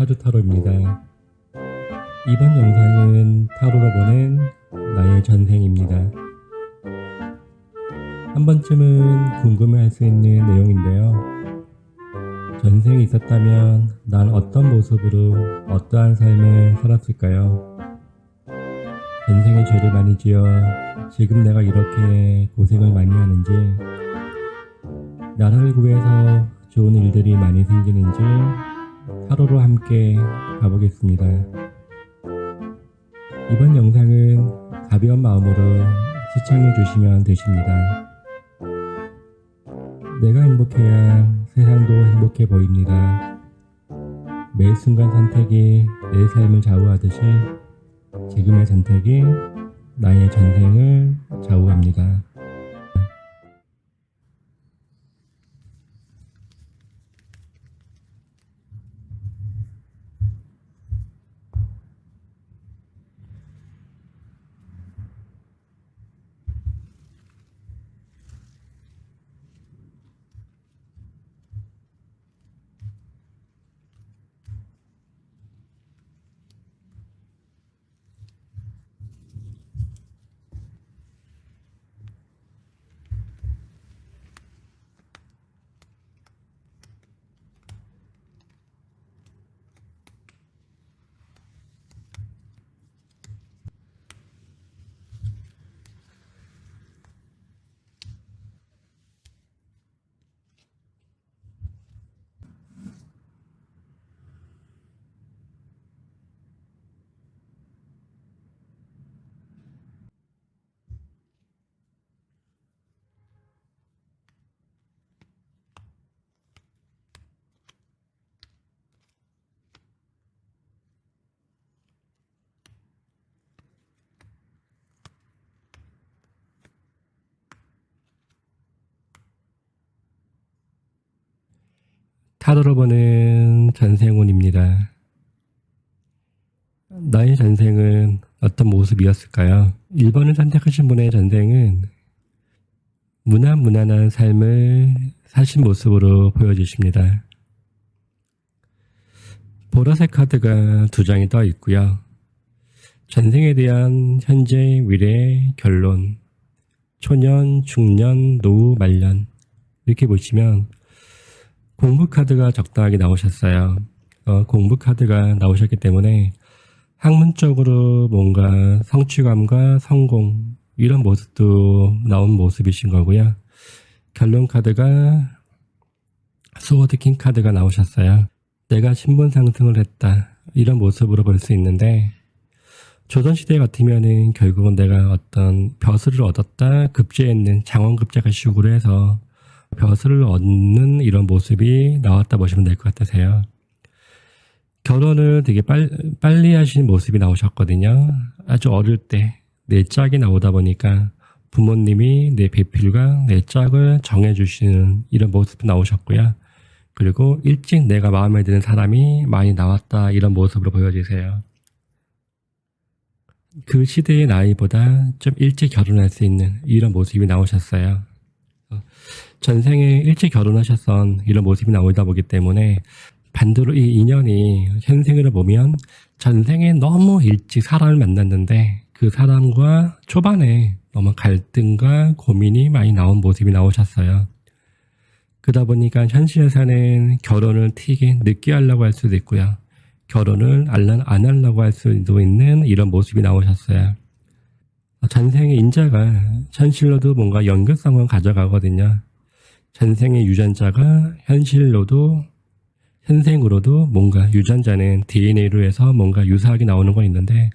카드 타로입니다. 이번 영상은 타로로 보는 나의 전생입니다. 한 번쯤은 궁금해할 수 있는 내용인데요. 전생이 있었다면 난 어떤 모습으로 어떠한 삶을 살았을까요? 전생에 죄를 많이 지어 지금 내가 이렇게 고생을 많이 하는지, 나라를 구해서 좋은 일들이 많이 생기는지 타로로 함께 가보겠습니다. 이번 영상은 가벼운 마음으로 시청해 주시면 되십니다. 내가 행복해야 세상도 행복해 보입니다. 매 순간 선택이 내 삶을 좌우하듯이 지금의 선택이 나의 전생을 좌우합니다. 타로로 보는 전생운입니다. 나의 전생은 어떤 모습이었을까요? 1번을 선택하신 분의 전생은 무난무난한 삶을 사신 모습으로 보여주십니다. 보라색 카드가 2장이 떠 있고요. 전생에 대한 현재, 미래, 결론, 초년, 중년, 노후, 말년 이렇게 보시면 공부 카드가 적당하게 나오셨어요. 공부 카드가 나오셨기 때문에 학문적으로 뭔가 성취감과 성공 이런 모습도 나온 모습이신 거고요. 결론 카드가 스워드 킹 카드가 나오셨어요. 내가 신분 상승을 했다 이런 모습으로 볼 수 있는데, 조선시대 같으면은 결국은 내가 어떤 벼슬을 얻었다, 급제에 있는 장원급제가 식으로 해서 벼슬을 얻는 이런 모습이 나왔다 보시면 될 것 같으세요. 결혼을 되게 빨리 하시는 모습이 나오셨거든요. 아주 어릴 때 내 짝이 나오다 보니까 부모님이 내 배필과 내 짝을 정해주시는 이런 모습이 나오셨고요. 그리고 일찍 내가 마음에 드는 사람이 많이 나왔다 이런 모습으로 보여지세요. 그 시대의 나이보다 좀 일찍 결혼할 수 있는 이런 모습이 나오셨어요. 전생에 일찍 결혼하셨던 이런 모습이 나오다 보기 때문에 반대로 이 인연이 현생으로 보면 전생에 너무 일찍 사람을 만났는데 그 사람과 초반에 너무 갈등과 고민이 많이 나온 모습이 나오셨어요. 그러다 보니까 현실에서는 결혼을 되게 늦게 하려고 할 수도 있고요. 결혼을 안 하려고 할 수도 있는 이런 모습이 나오셨어요. 전생의 인자가 현실로도 뭔가 연결성을 가져가거든요. 전생의 유전자가 현생으로도 뭔가 유전자는 DNA로 해서 뭔가 유사하게 나오는 건 있는데,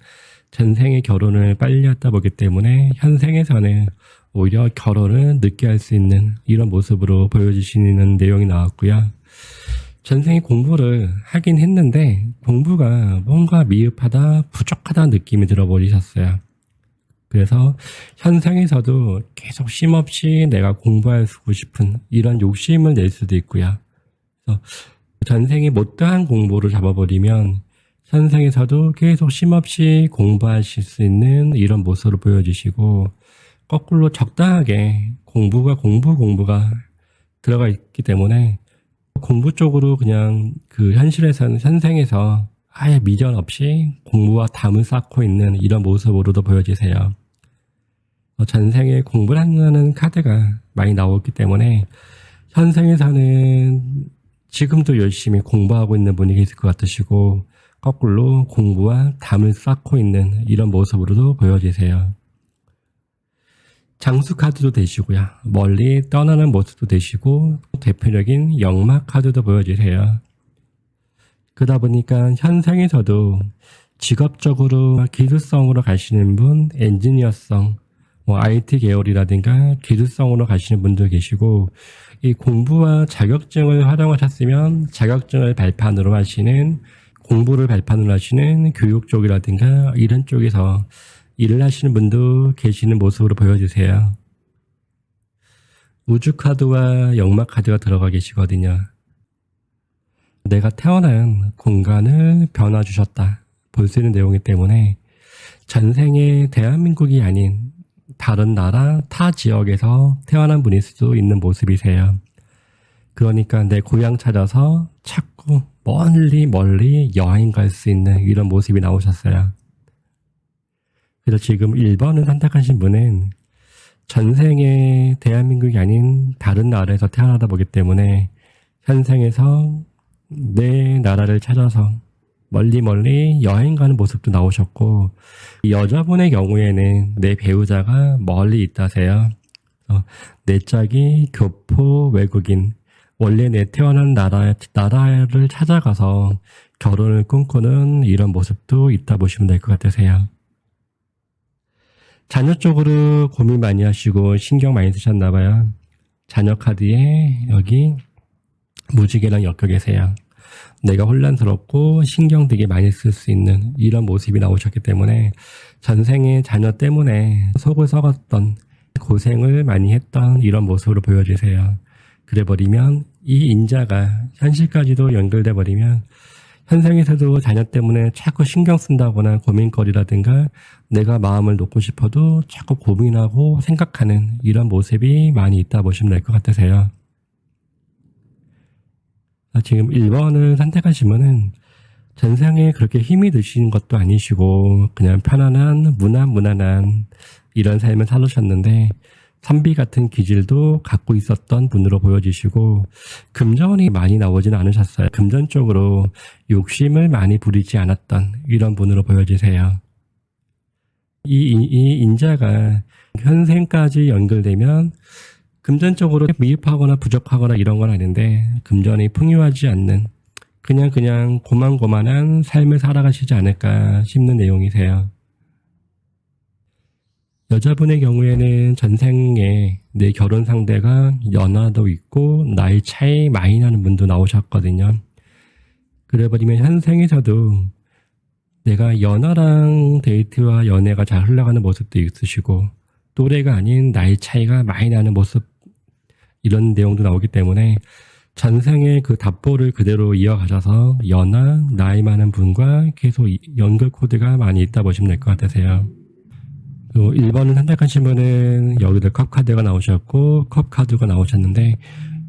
전생의 결혼을 빨리 했다 보기 때문에 현생에서는 오히려 결혼을 늦게 할 수 있는 이런 모습으로 보여주시는 내용이 나왔고요. 전생에 공부를 하긴 했는데 공부가 뭔가 미흡하다, 부족하다 느낌이 들어버리셨어요. 그래서 현생에서도 계속 쉼없이 내가 공부하고 싶은 이런 욕심을 낼 수도 있고요. 그래서 전생에 못다한 공부를 잡아버리면 현생에서도 계속 쉼없이 공부하실 수 있는 이런 모습을 보여주시고, 거꾸로 적당하게 공부가 들어가 있기 때문에 공부 쪽으로 그냥 그 현실에서는 현생에서 아예 미련 없이 공부와 담을 쌓고 있는 이런 모습으로도 보여지세요. 전생에 공부를 한다는 카드가 많이 나오기 때문에 현생에서는 지금도 열심히 공부하고 있는 분이 계실 것 같으시고 거꾸로 공부와 담을 쌓고 있는 이런 모습으로도 보여지세요. 장수 카드도 되시고요. 멀리 떠나는 모습도 되시고 대표적인 역마 카드도 보여지세요. 그러다 보니까 현생에서도 직업적으로 기술성으로 가시는 분, 엔지니어성, IT 계열이라든가 기술성으로 가시는 분도 계시고 이 공부와 자격증을 활용하셨으면 자격증을 발판으로 하시는 공부를 발판으로 하시는 교육 쪽이라든가 이런 쪽에서 일을 하시는 분도 계시는 모습으로 보여주세요. 우주 카드와 역마 카드가 들어가 계시거든요. 내가 태어난 공간을 변화 주셨다 볼 수 있는 내용이기 때문에 전생에 대한민국이 아닌 다른 나라 타 지역에서 태어난 분일 수도 있는 모습이세요. 그러니까 내 고향 찾아서 자꾸 멀리 여행 갈 수 있는 이런 모습이 나오셨어요. 그래서 지금 1번을 선택하신 분은 전생에 대한민국이 아닌 다른 나라에서 태어나다 보기 때문에 현생에서 내 나라를 찾아서 멀리 여행 가는 모습도 나오셨고 여자분의 경우에는 내 배우자가 멀리 있다세요. 내 짝이 교포 외국인 원래 내 태어난 나라를 찾아가서 결혼을 꿈꾸는 이런 모습도 있다 보시면 될 것 같으세요. 자녀 쪽으로 고민 많이 하시고 신경 많이 쓰셨나 봐요. 자녀 카드에 여기 무지개랑 엮여 계세요. 내가 혼란스럽고 신경 되게 많이 쓸 수 있는 이런 모습이 나오셨기 때문에 전생에 자녀 때문에 속을 썩었던 고생을 많이 했던 이런 모습으로 보여주세요. 그래버리면 이 인자가 현실까지도 연결돼 버리면 현생에서도 자녀 때문에 자꾸 신경 쓴다거나 고민거리라든가 내가 마음을 놓고 싶어도 자꾸 고민하고 생각하는 이런 모습이 많이 있다 보시면 될 것 같으세요. 지금 1번을 선택하시면은 전생에 그렇게 힘이 드시는 것도 아니시고 그냥 편안한 무난한 이런 삶을 살으셨는데 선비 같은 기질도 갖고 있었던 분으로 보여지시고 금전이 많이 나오지는 않으셨어요. 금전 쪽으로 욕심을 많이 부리지 않았던 이런 분으로 보여지세요. 이 인자가 현생까지 연결되면 금전적으로 미흡하거나 부족하거나 이런 건 아닌데 금전이 풍요하지 않는 그냥 고만고만한 삶을 살아가시지 않을까 싶는 내용이세요. 여자분의 경우에는 전생에 내 결혼 상대가 연하도 있고 나이 차이 많이 나는 분도 나오셨거든요. 그래버리면 현생에서도 내가 연하랑 데이트와 연애가 잘 흘러가는 모습도 있으시고 또래가 아닌 나이 차이가 많이 나는 모습 이런 내용도 나오기 때문에 전생의 그 답보를 그대로 이어가셔서 연하, 나이 많은 분과 계속 연결 코드가 많이 있다 보시면 될 것 같으세요. 1번을 선택하신 분은 여기도 컵 카드가 나오셨고 컵 카드가 나오셨는데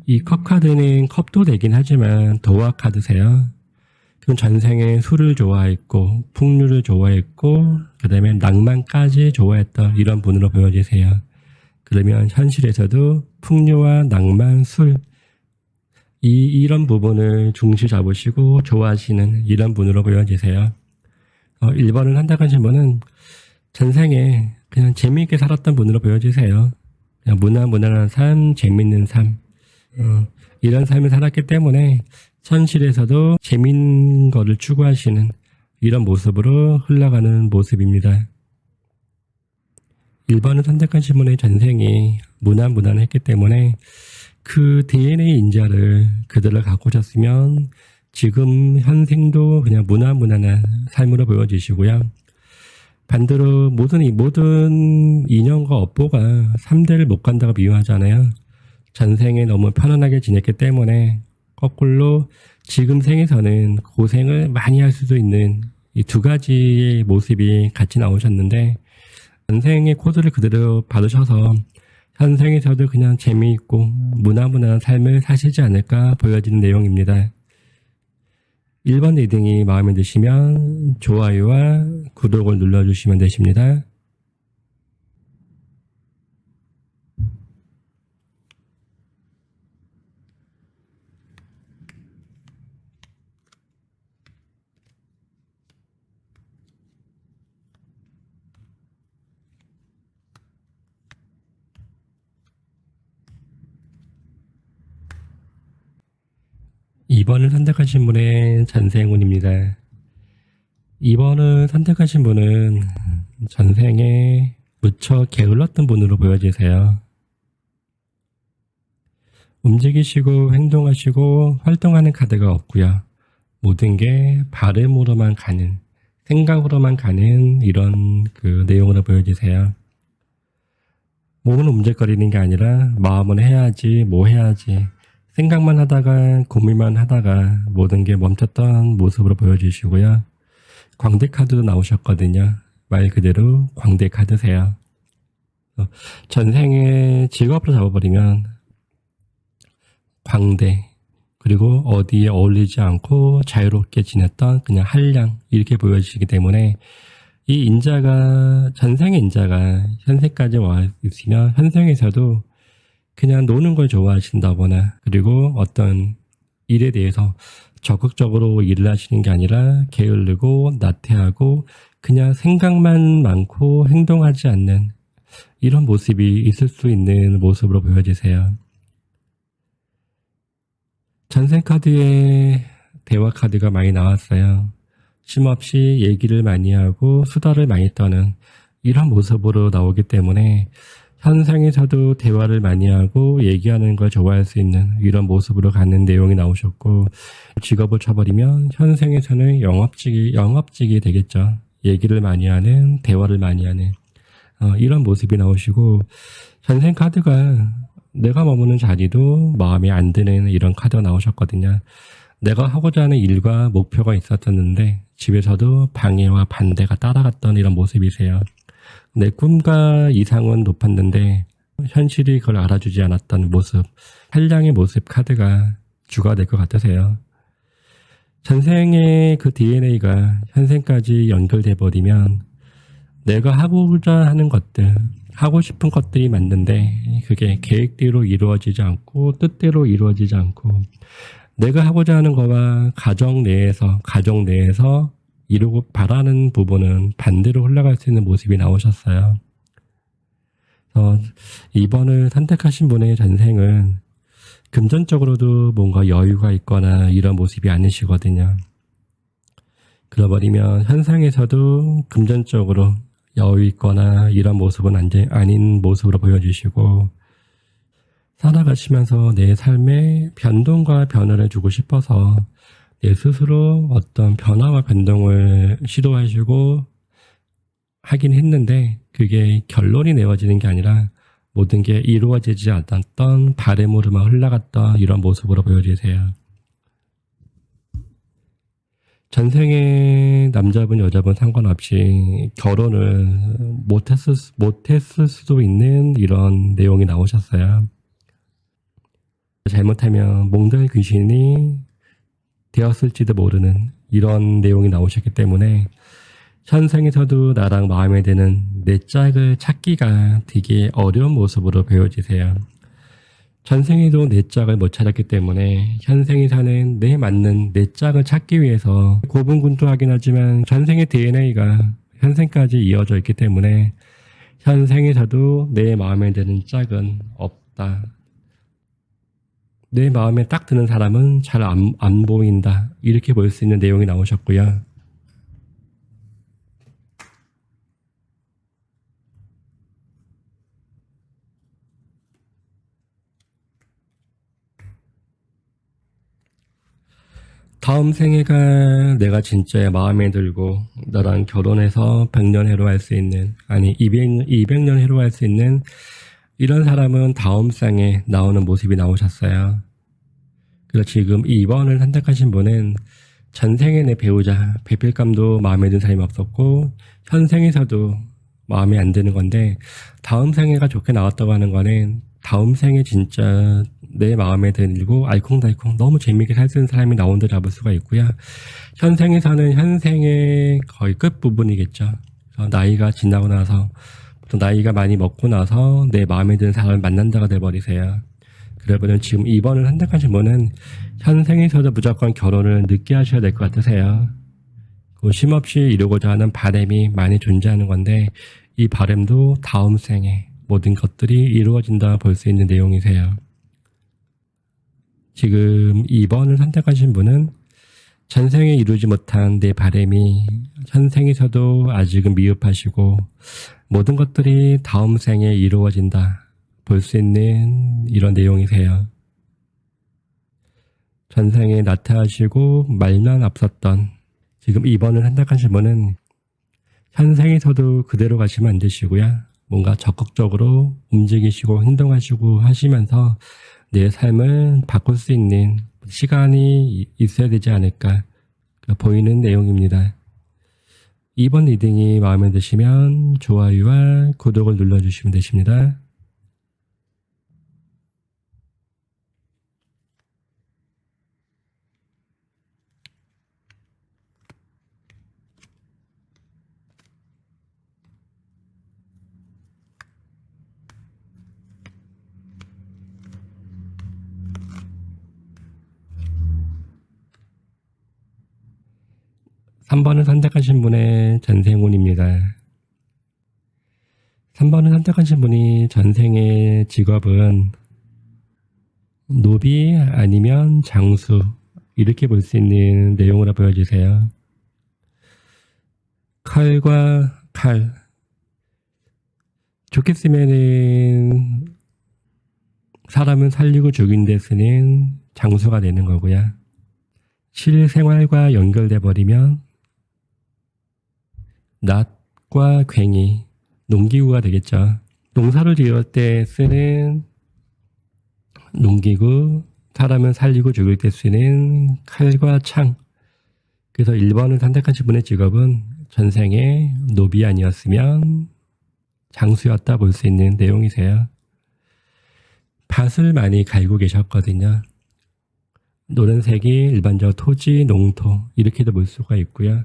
이 컵 카드는 컵도 되긴 하지만 도화 카드세요. 그럼 전생에 술을 좋아했고 풍류를 좋아했고 그 다음에 낭만까지 좋아했던 이런 분으로 보여지세요. 그러면 현실에서도 풍류와 낭만, 술 이런 부분을 중시 잡으시고 좋아하시는 이런 분으로 보여지세요. 1번을 선택하신 분은 전생에 그냥 재미있게 살았던 분으로 보여지세요. 그냥 무난한 삶, 재밌는 삶 이런 삶을 살았기 때문에 현실에서도 재밌는 거를 추구하시는 이런 모습으로 흘러가는 모습입니다. 1번을 선택하신 분의 전생이 무난했기 때문에 그 DNA 인자를 그대로 갖고 오셨으면 지금 현생도 그냥 무난한 삶으로 보여지시고요. 반대로 모든 인연과 업보가 3대를 못 간다고 비유하잖아요. 전생에 너무 편안하게 지냈기 때문에 거꾸로 지금 생에서는 고생을 많이 할 수도 있는 이 두 가지의 모습이 같이 나오셨는데 전생의 코드를 그대로 받으셔서 현생에서도 그냥 재미있고 무난무난한 삶을 사시지 않을까 보여지는 내용입니다. 1번 리딩이 마음에 드시면 좋아요와 구독을 눌러주시면 되십니다. (2번을) 선택하신 분의 전생운입니다. 2번을 선택하신 분은 전생에 무척 게을렀던 분으로 보여지세요. 움직이시고 행동하시고 활동하는 카드가 없고요. 모든 게 발음으로만 가는, 생각으로만 가는 이런 내용으로 보여지세요. 몸은 움직거리는 게 아니라 마음은 해야지, 뭐 해야지, 생각만 하다가 고민만 하다가 모든 게 멈췄던 모습으로 보여주시고요. 광대 카드도 나오셨거든요. 말 그대로 광대 카드세요. 전생에 직업으로 잡아버리면 광대, 그리고 어디에 어울리지 않고 자유롭게 지냈던 그냥 한량, 이렇게 보여지기 때문에 이 인자가, 전생의 인자가 현생까지 와 있으면 현생에서도 그냥 노는 걸 좋아하신다거나, 그리고 어떤 일에 대해서 적극적으로 일을 하시는 게 아니라 게을르고 나태하고 그냥 생각만 많고 행동하지 않는 이런 모습이 있을 수 있는 모습으로 보여지세요. 전생 카드에 대화 카드가 많이 나왔어요. 쉼없이 얘기를 많이 하고 수다를 많이 떠는 이런 모습으로 나오기 때문에 현생에서도 대화를 많이 하고 얘기하는 걸 좋아할 수 있는 이런 모습으로 가는 내용이 나오셨고, 직업을 쳐버리면 현생에서는 영업직이 되겠죠. 얘기를 많이 하는, 대화를 많이 하는 이런 모습이 나오시고, 전생 카드가 내가 머무는 자리도 마음에 안 드는 이런 카드가 나오셨거든요. 내가 하고자 하는 일과 목표가 있었었는데 집에서도 방해와 반대가 따라갔던 이런 모습이세요. 내 꿈과 이상은 높았는데 현실이 그걸 알아주지 않았던 모습, 한량의 모습 카드가 주가 될 것 같으세요. 전생의 그 DNA가 현생까지 연결돼 버리면 내가 하고자 하는 것들, 하고 싶은 것들이 맞는데 그게 계획대로 이루어지지 않고 뜻대로 이루어지지 않고 내가 하고자 하는 거와 가정 내에서 이루고 바라는 부분은 반대로 흘러갈 수 있는 모습이 나오셨어요. 그래서 2번을 선택하신 분의 전생은 금전적으로도 뭔가 여유가 있거나 이런 모습이 아니시거든요. 그러버리면 현상에서도 금전적으로 여유 있거나 이런 모습은 아닌 모습으로 보여주시고, 살아가시면서 내 삶에 변동과 변화를 주고 싶어서 내 스스로 어떤 변화와 변동을 시도하시고 하긴 했는데 그게 결론이 내어지는 게 아니라 모든 게 이루어지지 않았던 바램으로만 흘러갔던 이런 모습으로 보여지세요. 전생에 남자분 여자분 상관없이 결혼을 못했을 수도 있는 이런 내용이 나오셨어요. 잘못하면 몽달 귀신이 되었을지도 모르는 이런 내용이 나오셨기 때문에 현생에서도 나랑 마음에 드는 내 짝을 찾기가 되게 어려운 모습으로 보여지세요. 전생에도 내 짝을 못 찾았기 때문에 현생에 사는 내 맞는 내 짝을 찾기 위해서 고분군투하긴 하지만 전생의 DNA가 현생까지 이어져 있기 때문에 현생에서도 내 마음에 드는 짝은 없다. 내 마음에 딱 드는 사람은 잘 안 보인다. 이렇게 볼 수 있는 내용이 나오셨고요. 다음 생애가 내가 진짜 마음에 들고 너랑 결혼해서 100년 해로할 수 있는, 아니 200년 해로할 수 있는 이런 사람은 다음 생에 나오는 모습이 나오셨어요. 그래서 지금 2번을 선택하신 분은 전생에 내 배우자, 배필감도 마음에 든 사람이 없었고 현생에서도 마음에 안 드는 건데, 다음 생애가 좋게 나왔다고 하는 거는 다음 생에 진짜 내 마음에 들고 알콩달콩 너무 재미있게 살 수 있는 사람이 나온다 잡을 수가 있고요. 현생에서는 현생의 거의 끝부분이겠죠. 그래서 나이가 지나고 나서, 보통 나이가 많이 먹고 나서 내 마음에 드는 사람을 만난다가 돼버리세요. 그러면 지금 2번을 선택하신 분은 현생에서도 무조건 결혼을 늦게 하셔야 될 것 같으세요. 쉼없이 이루고자 하는 바람이 많이 존재하는 건데, 이 바람도 다음 생에 모든 것들이 이루어진다 볼 수 있는 내용이세요. 지금 2번을 선택하신 분은 전생에 이루지 못한 내 바람이 현생에서도 아직은 미흡하시고 모든 것들이 다음 생에 이루어진다 볼 수 있는 이런 내용이세요. 전생에 나타나시고 말만 앞섰던 지금 2번을 선택하신 분은 현생에서도 그대로 가시면 안 되시고요. 뭔가 적극적으로 움직이시고 행동하시고 하시면서 내 삶을 바꿀 수 있는 시간이 있어야 되지 않을까 보이는 내용입니다. 2번 리딩이 마음에 드시면 좋아요와 구독을 눌러주시면 되십니다. 삼 번을 선택하신 분의 전생운입니다. 3번을 선택하신 분이 전생의 직업은 노비 아니면 장수 이렇게 볼 수 있는 내용으로 보여주세요. 칼과 칼 좋게 쓰면은 사람은 살리고 죽인 데 쓰는 장수가 되는 거고요. 실생활과 연결돼 버리면 낫과 괭이, 농기구가 되겠죠. 농사를 지을 때 쓰는 농기구, 사람은 살리고 죽일 때 쓰는 칼과 창. 그래서 1번을 선택하신 분의 직업은 전생에 노비 아니었으면 장수였다 볼 수 있는 내용이세요. 밭을 많이 갈고 계셨거든요. 노란색이 일반적으로 토지, 농토 이렇게도 볼 수가 있고요.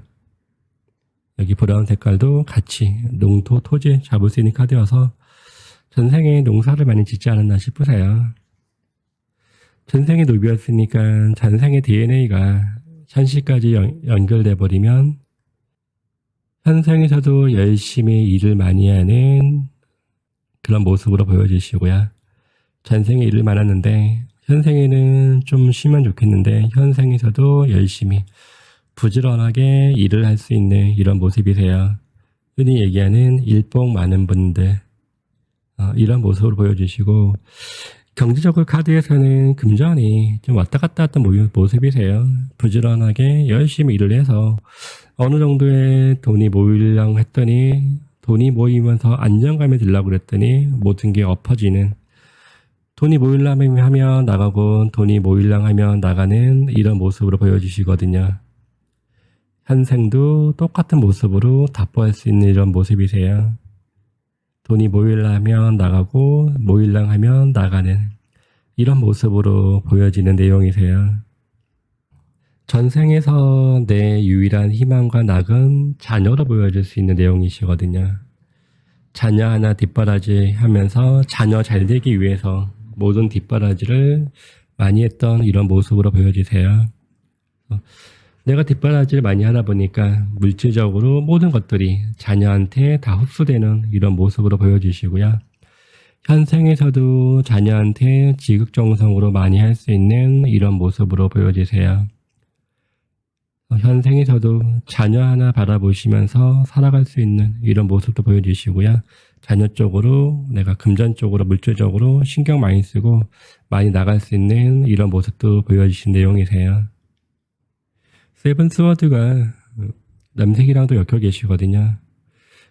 여기 브라운 색깔도 같이 농토, 토지 잡을 수 있는 카드여서 전생에 농사를 많이 짓지 않았나 싶으세요. 전생에 노비였으니까 전생의 DNA가 현실까지 연결돼 버리면 현생에서도 열심히 일을 많이 하는 그런 모습으로 보여지시고요. 전생에 일을 많았는데 현생에는 좀 쉬면 좋겠는데 현생에서도 열심히 부지런하게 일을 할 수 있는 이런 모습이세요. 흔히 얘기하는 일복 많은 분들 이런 모습으로 보여주시고 경제적으로 카드에서는 금전이 좀 왔다 갔다 했던 모습이세요. 부지런하게 열심히 일을 해서 어느 정도의 돈이 모이려고 했더니 돈이 모이면서 안정감이 들려고 그랬더니 모든 게 엎어지는 돈이 모이려면 하면 나가고 돈이 모이려고 하면 나가는 이런 모습으로 보여주시거든요. 현생도 똑같은 모습으로 답보할 수 있는 이런 모습이세요. 돈이 모이려면 나가고 모이려고 하면 나가는 이런 모습으로 보여지는 내용이세요. 전생에서 내 유일한 희망과 낙은 자녀로 보여질 수 있는 내용이시거든요. 자녀 하나 뒷바라지 하면서 자녀 잘 되기 위해서 모든 뒷바라지를 많이 했던 이런 모습으로 보여지세요. 내가 뒷바라지를 많이 하다 보니까 물질적으로 모든 것들이 자녀한테 다 흡수되는 이런 모습으로 보여주시고요. 현생에서도 자녀한테 지극정성으로 많이 할 수 있는 이런 모습으로 보여지세요. 현생에서도 자녀 하나 바라보시면서 살아갈 수 있는 이런 모습도 보여주시고요. 자녀 쪽으로 내가 금전적으로 물질적으로 신경 많이 쓰고 많이 나갈 수 있는 이런 모습도 보여주신 내용이세요. 세븐 스워드가 남색이랑도 엮여 계시거든요.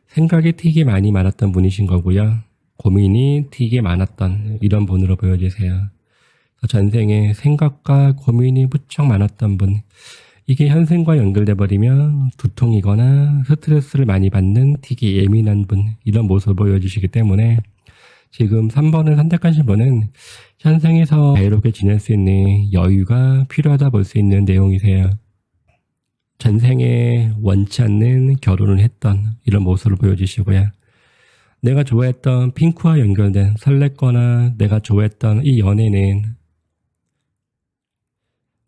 생각이 되게 많이 많았던 분이신 거고요. 고민이 되게 많았던 이런 분으로 보여지세요. 전생에 생각과 고민이 무척 많았던 분. 이게 현생과 연결돼 버리면 두통이거나 스트레스를 많이 받는 되게 예민한 분, 이런 모습을 보여주시기 때문에 지금 3번을 선택하신 분은 현생에서 자유롭게 지낼 수 있는 여유가 필요하다 볼 수 있는 내용이세요. 전생에 원치 않는 결혼을 했던 이런 모습을 보여주시고요. 내가 좋아했던 핑크와 연결된, 설렜거나 내가 좋아했던 이 연애는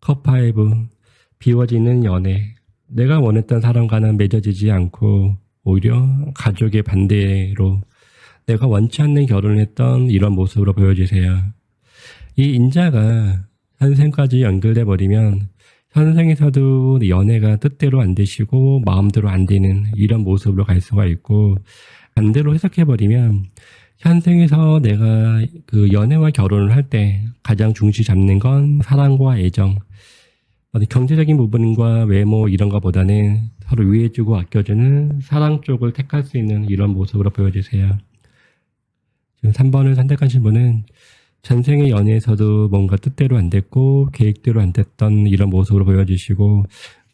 컵5, 비워지는 연애, 내가 원했던 사람과는 맺어지지 않고 오히려 가족의 반대로 내가 원치 않는 결혼을 했던 이런 모습으로 보여주세요. 이 인자가 현생까지 연결돼 버리면 현생에서도 연애가 뜻대로 안 되시고 마음대로 안 되는 이런 모습으로 갈 수가 있고, 반대로 해석해 버리면 현생에서 내가 그 연애와 결혼을 할 때 가장 중시 잡는 건 사랑과 애정, 경제적인 부분과 외모 이런 것보다는 서로 위해주고 아껴주는 사랑 쪽을 택할 수 있는 이런 모습으로 보여주세요. 지금 3번을 선택하신 분은 전생의 연애에서도 뭔가 뜻대로 안 됐고 계획대로 안 됐던 이런 모습으로 보여주시고,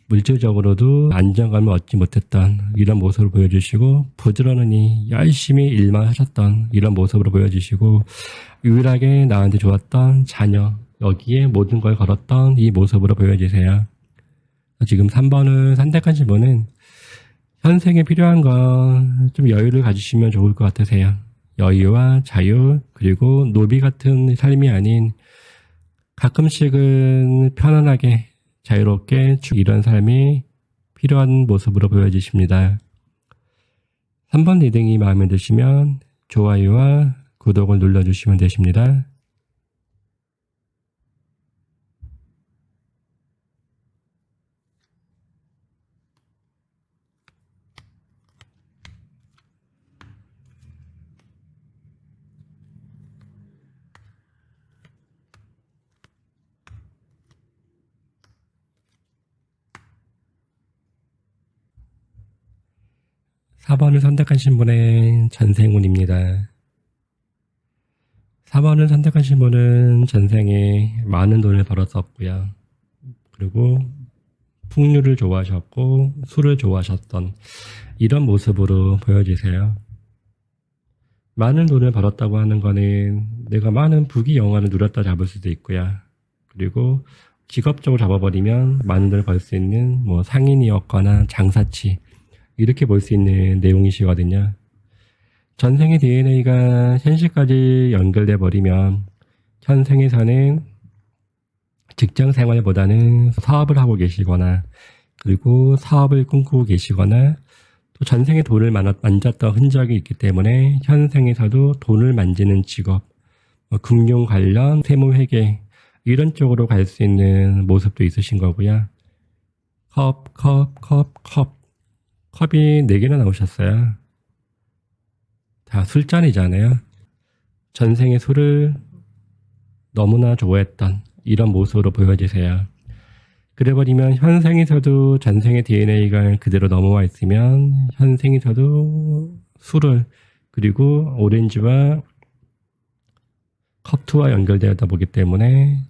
물질적으로도 안정감을 얻지 못했던 이런 모습을 보여주시고, 부지런히 열심히 일만 하셨던 이런 모습으로 보여주시고, 유일하게 나한테 좋았던 자녀, 여기에 모든 걸 걸었던 이 모습으로 보여주세요. 지금 3번을 선택하신 분은 현생에 필요한 건 좀 여유를 가지시면 좋을 것 같으세요. 여유와 자유, 그리고 노비 같은 삶이 아닌 가끔씩은 편안하게 자유롭게 이런 삶이 필요한 모습으로 보여지십니다. 3번 리딩이 마음에 드시면 좋아요와 구독을 눌러주시면 되십니다. (4번을) 선택하신 분의 전생운입니다. 4번을 선택하신 분은 전생에 많은 돈을 벌었었고요. 그리고 풍류를 좋아하셨고 술을 좋아하셨던 이런 모습으로 보여지세요. 많은 돈을 벌었다고 하는 거는 내가 많은 부귀 영화를 누렸다 잡을 수도 있고요. 그리고 직업적으로 잡아버리면 많은 돈을 벌 수 있는 뭐 상인이었거나 장사치, 이렇게 볼 수 있는 내용이시거든요. 전생의 DNA가 현실까지 연결돼 버리면 현생에서는 직장 생활보다는 사업을 하고 계시거나, 그리고 사업을 꿈꾸고 계시거나, 또 전생에 돈을 만졌던 흔적이 있기 때문에 현생에서도 돈을 만지는 직업, 금융 관련 세무회계 이런 쪽으로 갈 수 있는 모습도 있으신 거고요. 컵이 4개나 나오셨어요. 다 술잔이잖아요. 전생의 술을 너무나 좋아했던 이런 모습으로 보여지세요. 그래버리면 현생에서도 전생의 DNA가 그대로 넘어와 있으면 현생에서도 술을, 그리고 오렌지와 컵2와 연결되다 보기 때문에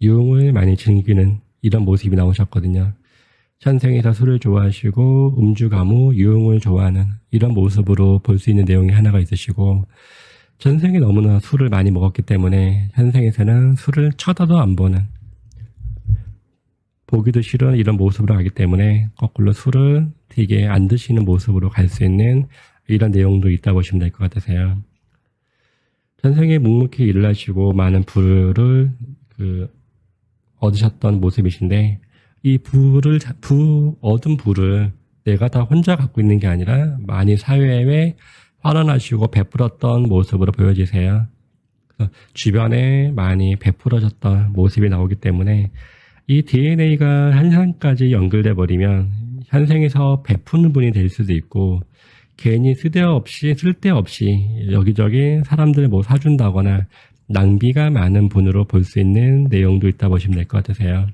유흥을 많이 즐기는 이런 모습이 나오셨거든요. 현생에서 술을 좋아하시고 음주, 가무, 유흥을 좋아하는 이런 모습으로 볼 수 있는 내용이 하나가 있으시고, 전생에 너무나 술을 많이 먹었기 때문에 현생에서는 술을 쳐다도 안 보는, 보기도 싫은 이런 모습으로 가기 때문에 거꾸로 술을 되게 안 드시는 모습으로 갈 수 있는 이런 내용도 있다고 보시면 될 것 같으세요. 전생에 묵묵히 일을 하시고 많은 부를 얻으셨던 모습이신데, 이 얻은 부를 내가 다 혼자 갖고 있는 게 아니라 많이 사회에 환원하시고 베풀었던 모습으로 보여지세요. 그래서 주변에 많이 베풀어졌던 모습이 나오기 때문에 이 DNA가 현생까지 연결돼 버리면 현생에서 베푸는 분이 될 수도 있고, 괜히 쓸데없이 여기저기 사람들 뭐 사준다거나 낭비가 많은 분으로 볼 수 있는 내용도 있다 보시면 될 것 같으세요.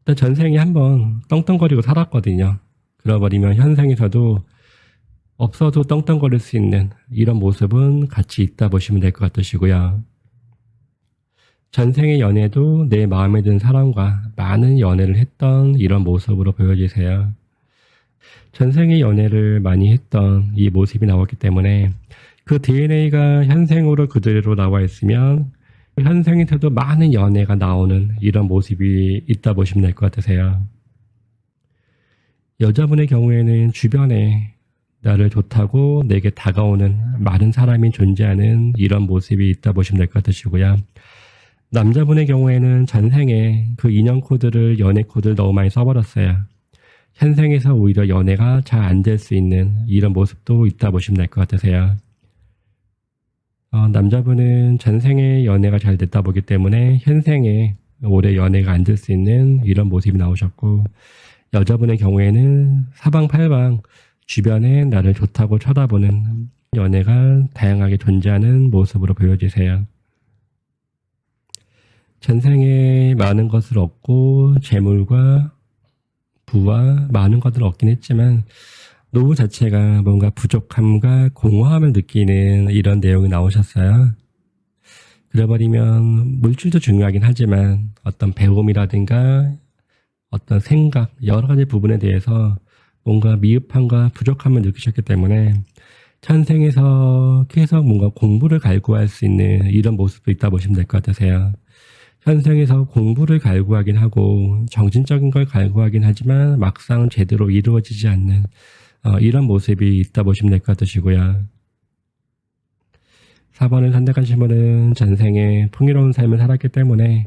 일단 전생에 한번 떵떵거리고 살았거든요. 그러버리면 현생에서도 없어도 떵떵거릴 수 있는 이런 모습은 같이 있다 보시면 될 것 같으시고요. 전생의 연애도 내 마음에 든 사람과 많은 연애를 했던 이런 모습으로 보여지세요. 전생의 연애를 많이 했던 이 모습이 나왔기 때문에 그 DNA가 현생으로 그대로 나와 있으면 현생에서도 많은 연애가 나오는 이런 모습이 있다 보시면 될 것 같으세요. 여자분의 경우에는 주변에 나를 좋다고 내게 다가오는 많은 사람이 존재하는 이런 모습이 있다 보시면 될 것 같으시고요. 남자분의 경우에는 전생에 그 인연 코드를, 연애 코드를 너무 많이 써버렸어요. 현생에서 오히려 연애가 잘 안 될 수 있는 이런 모습도 있다 보시면 될 것 같으세요. 남자분은 전생에 연애가 잘 됐다 보기 때문에 현생에 올해 연애가 안 될 수 있는 이런 모습이 나오셨고, 여자분의 경우에는 사방팔방 주변에 나를 좋다고 쳐다보는 연애가 다양하게 존재하는 모습으로 보여지세요. 전생에 많은 것을 얻고 재물과 부와 많은 것을 얻긴 했지만 노후 자체가 뭔가 부족함과 공허함을 느끼는 이런 내용이 나오셨어요. 그래버리면 물질도 중요하긴 하지만 어떤 배움이라든가 어떤 생각, 여러 가지 부분에 대해서 뭔가 미흡함과 부족함을 느끼셨기 때문에 현생에서 계속 뭔가 공부를 갈구할 수 있는 이런 모습도 있다 보시면 될 것 같으세요. 현생에서 공부를 갈구하긴 하고 정신적인 걸 갈구하긴 하지만 막상 제대로 이루어지지 않는 이런 모습이 있다 보시면 될 것 같으시고요. 4번을 선택하신 분은 전생에 풍요로운 삶을 살았기 때문에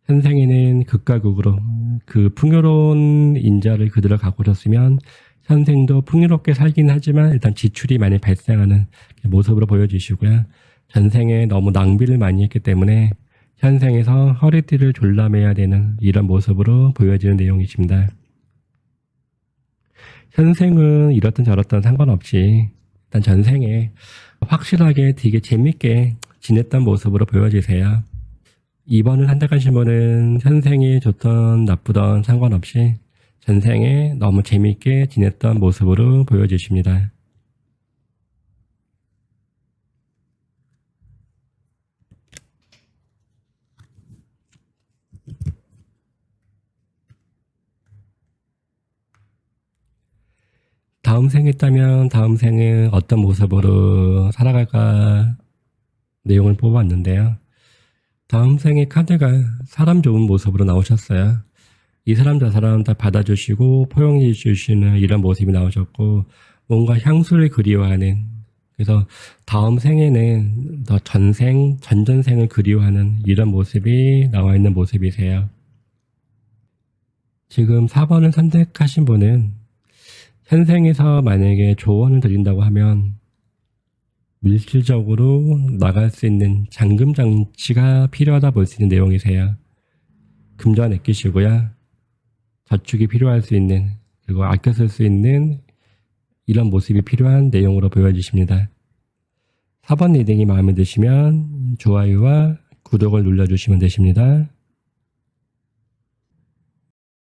현생에는 극과 극으로 그 풍요로운 인자를 그대로 갖고 오셨으면 현생도 풍요롭게 살긴 하지만 일단 지출이 많이 발생하는 모습으로 보여주시고요. 전생에 너무 낭비를 많이 했기 때문에 현생에서 허리띠를 졸라매야 되는 이런 모습으로 보여지는 내용이십니다. 현생은 이렇든 저렇든 상관없이 일단 전생에 확실하게 되게 재밌게 지냈던 모습으로 보여지세요. 2번을 선택하신 분은 현생이 좋던 나쁘던 상관없이 전생에 너무 재밌게 지냈던 모습으로 보여지십니다. 다음 생에 있다면 다음 생은 어떤 모습으로 살아갈까 내용을 뽑았는데요. 다음 생의 카드가 사람 좋은 모습으로 나오셨어요. 이 사람 저 사람 다 받아주시고 포용해 주시는 이런 모습이 나오셨고 뭔가 향수를 그리워하는, 그래서 다음 생에는 더 전생, 전전생을 그리워하는 이런 모습이 나와 있는 모습이세요. 지금 4번을 선택하신 분은 현생에서 만약에 조언을 드린다고 하면 물질적으로 나갈 수 있는 잠금 장치가 필요하다 볼 수 있는 내용이세요. 금전 아끼시고요. 저축이 필요할 수 있는, 그리고 아껴 쓸 수 있는 이런 모습이 필요한 내용으로 보여지십니다. 4번 리딩이 마음에 드시면 좋아요와 구독을 눌러주시면 되십니다.